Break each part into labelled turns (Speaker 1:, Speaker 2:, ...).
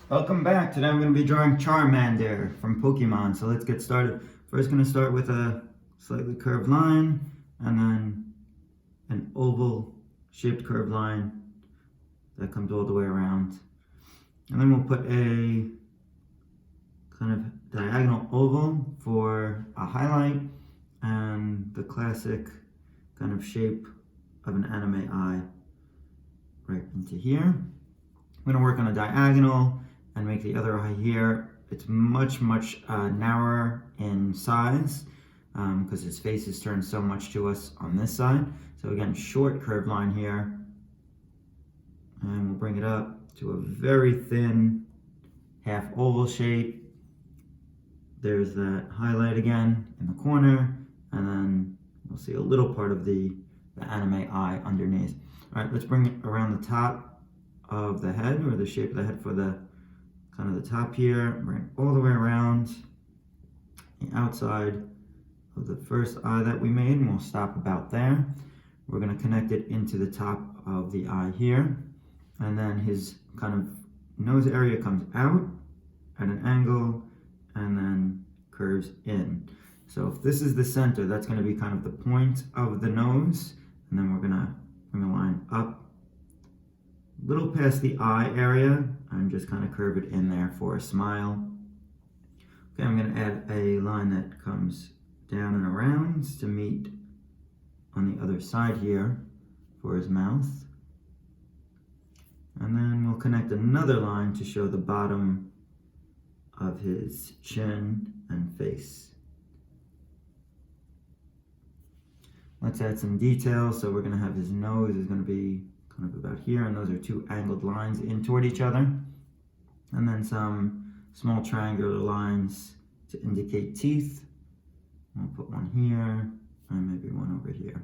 Speaker 1: Welcome back. Today I'm going to be drawing Charmander from Pokemon. So let's get started. First going to start with a slightly curved line and then an oval shaped curved line that comes all the way around. And then we'll put a kind of diagonal oval for a highlight and the classic kind of shape of an anime eye right into here. I'm going to work on a diagonal and make the other eye here. It's much narrower in size because his face is turned so much to us on this side. So again, short curved line here, and we'll bring it up to a very thin half oval shape. There's that highlight again in the corner, and then we'll see a little part of the anime eye underneath. All right, let's bring it around the top of the head, or the shape of the head for the kind of the top here. Bring it all the way around the outside of the first eye that we made, and we'll stop about there. We're going to connect it into the top of the eye here, and then his kind of nose area comes out at an angle and then curves in. So if this is the center, that's going to be kind of the point of the nose, and then we're going to bring a line up a little past the eye area and just kind of curve it in there for a smile. Okay, I'm going to add a line that comes down and around to meet on the other side here for his mouth. And then we'll connect another line to show the bottom of his chin and face. Let's add some details. So we're going to have his nose is going to be kind of about here, and those are two angled lines in toward each other. And then some small triangular lines to indicate teeth. I'll put one here and maybe one over here.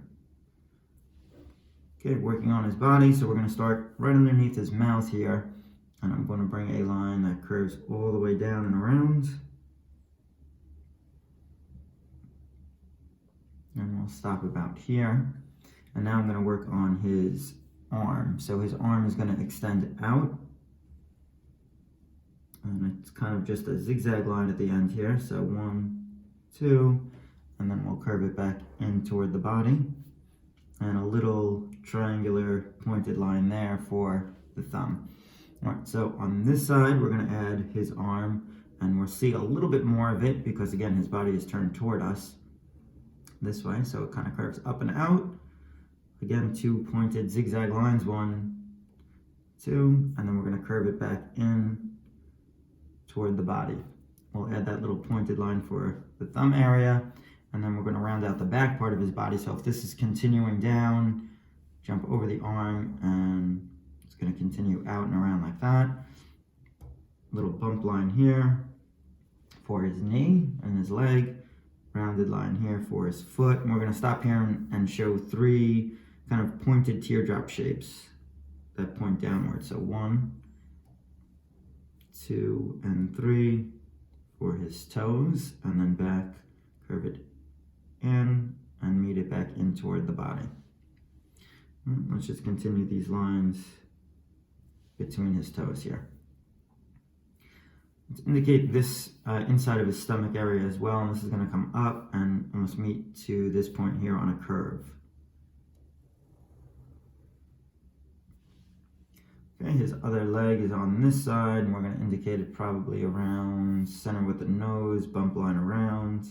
Speaker 1: Okay, working on his body. So we're going to start right underneath his mouth here, and I'm going to bring a line that curves all the way down and around. And we'll stop about here. And now I'm going to work on his arm. So his arm is going to extend out, and it's kind of just a zigzag line at the end here. So 1, 2, and then we'll curve it back in toward the body, and a little triangular pointed line there for the thumb. All right, so on this side we're going to add his arm, and we'll see a little bit more of it because again his body is turned toward us this way, so it kind of curves up and out. Again, two pointed zigzag lines, 1, 2, and then we're going to curve it back in toward the body. We'll add that little pointed line for the thumb area, and then we're going to round out the back part of his body. So if this is continuing down, jump over the arm, and it's going to continue out and around like that. Little bump line here for his knee and his leg, rounded line here for his foot, and we're going to stop here and show 3 kind of pointed teardrop shapes that point downward. So 1, 2, and 3 for his toes, and then back, curve it in and meet it back in toward the body. Let's just continue these lines between his toes here. Let's indicate this inside of his stomach area as well, and this is going to come up and almost meet to this point here on a curve. Okay, his other leg is on this side, and we're going to indicate it probably around center with the nose, bump line around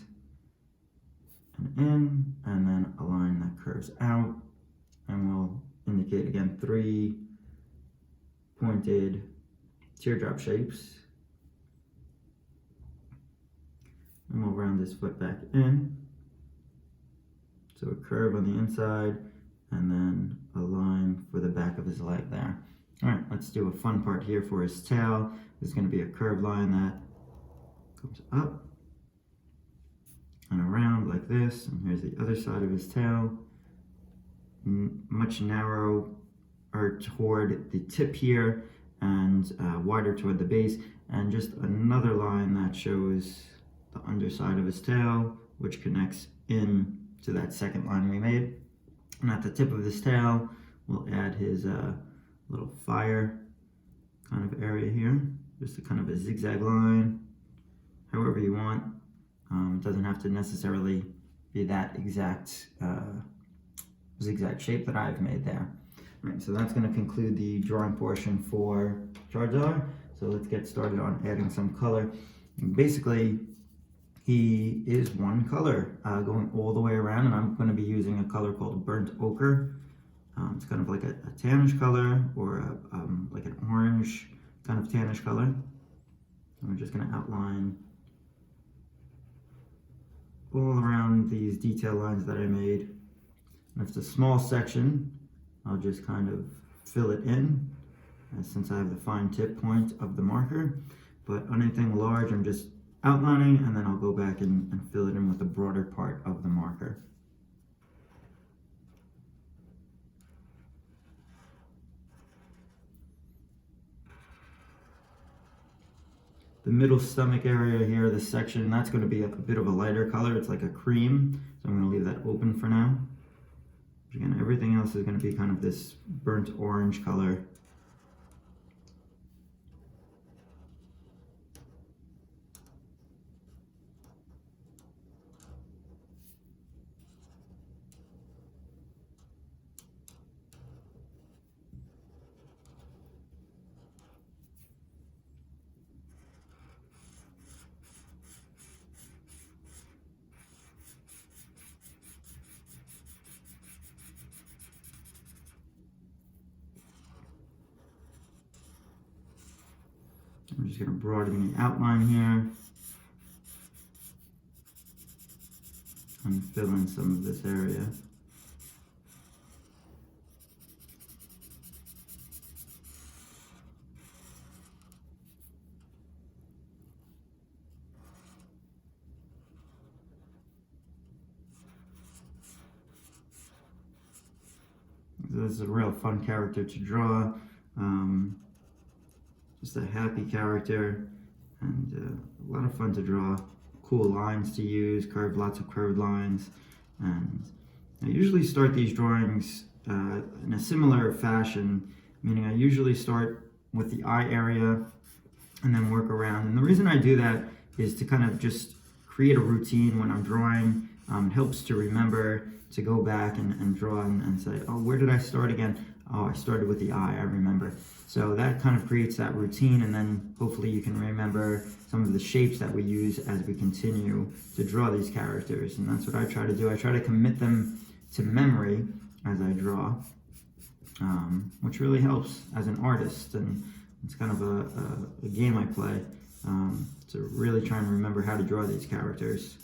Speaker 1: and in, and then a line that curves out, and we'll indicate again 3 pointed teardrop shapes. And we'll round his foot back in. So a curve on the inside, and then a line for the back of his leg there. All right, let's do a fun part here for his tail. There's going to be a curved line that comes up and around like this. And here's the other side of his tail. Much narrower toward the tip here, and wider toward the base. And just another line that shows the underside of his tail, which connects in to that second line we made. And at the tip of his tail, we'll add his little fire kind of area here. just a kind of a zigzag line, however you want. It doesn't have to necessarily be that exact zigzag shape that I've made there. All right, so that's going to conclude the drawing portion for Charizard. So let's get started on adding some color. And basically, he is one color going all the way around, and I'm going to be using a color called burnt ochre. It's kind of like a tannish color, or like an orange kind of tannish color. And we're just going to outline all around these detail lines that I made. And if it's a small section, I'll just kind of fill it in, since I have the fine tip point of the marker. But on anything large, I'm just outlining, and then I'll go back and fill it in with the broader part of the marker. The middle stomach area here, this section, that's going to be a bit of a lighter color. It's like a cream, so I'm going to leave that open for now. Again, everything else is going to be kind of this burnt orange color. I'm just going to broaden the outline here and fill in some of this area. This is a real fun character to draw. Just a happy character, and a lot of fun to draw. Cool lines to use, lots of curved lines. And I usually start these drawings in a similar fashion, meaning I usually start with the eye area and then work around. And the reason I do that is to kind of just create a routine when I'm drawing. It helps to remember to go back and draw and say, oh, where did I start again? Oh, I started with the eye, I remember. So that kind of creates that routine, and then hopefully you can remember some of the shapes that we use as we continue to draw these characters. And that's what I try to do. I try to commit them to memory as I draw, which really helps as an artist. And it's kind of a game I play to really try and remember how to draw these characters.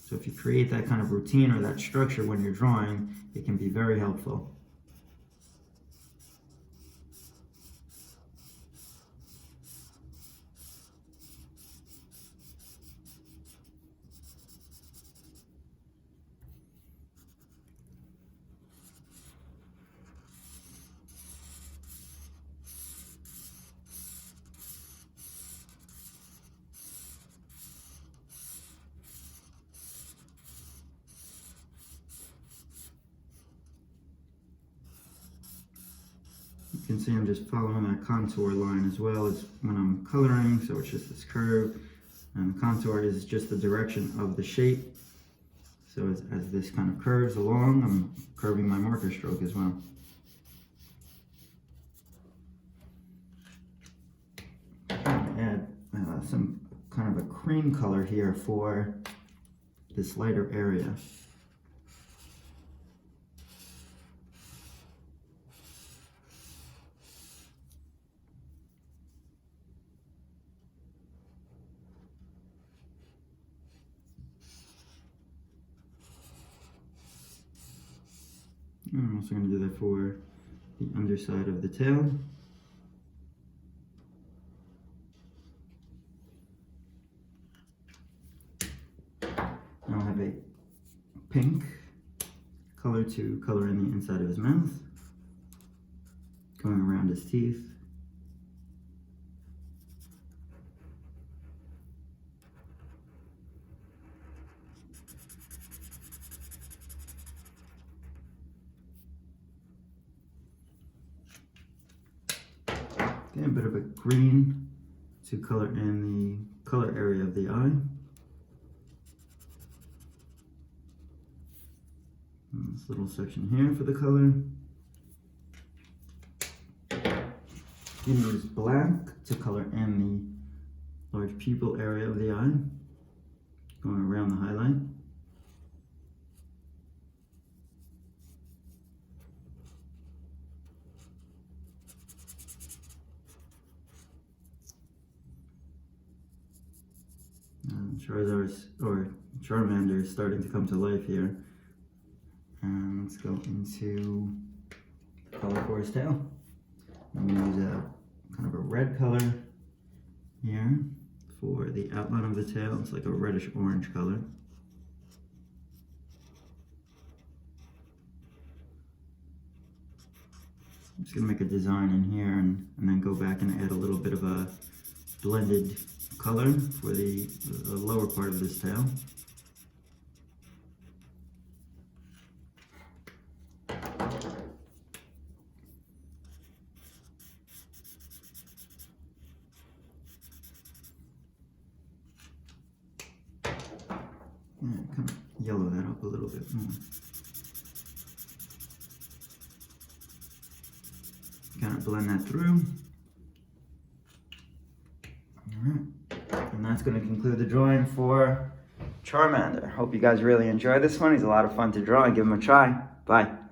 Speaker 1: So if you create that kind of routine or that structure when you're drawing, it can be very helpful. You can see I'm just following that contour line as well as when I'm coloring, so it's just this curve, and the contour is just the direction of the shape. So as this kind of curves along, I'm curving my marker stroke as well. Add some kind of a cream color here for this lighter area. I'm also going to do that for the underside of the tail. Now I'll have a pink color to color in the inside of his mouth, going around his teeth. Okay, a bit of a green to color in the color area of the eye. And this little section here for the color. You use black to color in the large pupil area of the eye, going around the highlight. Charmander is starting to come to life here. And let's go into the color for his tail. I'm going to use a kind of a red color here for the outline of the tail. It's like a reddish orange color. I'm just going to make a design in here and then go back and add a little bit of a blended color for the lower part of this tail. And kind of yellow that up a little bit more. Kind of blend that through. Alright, and that's going to conclude the drawing for Charmander. Hope you guys really enjoyed this one. He's a lot of fun to draw and give him a try. Bye.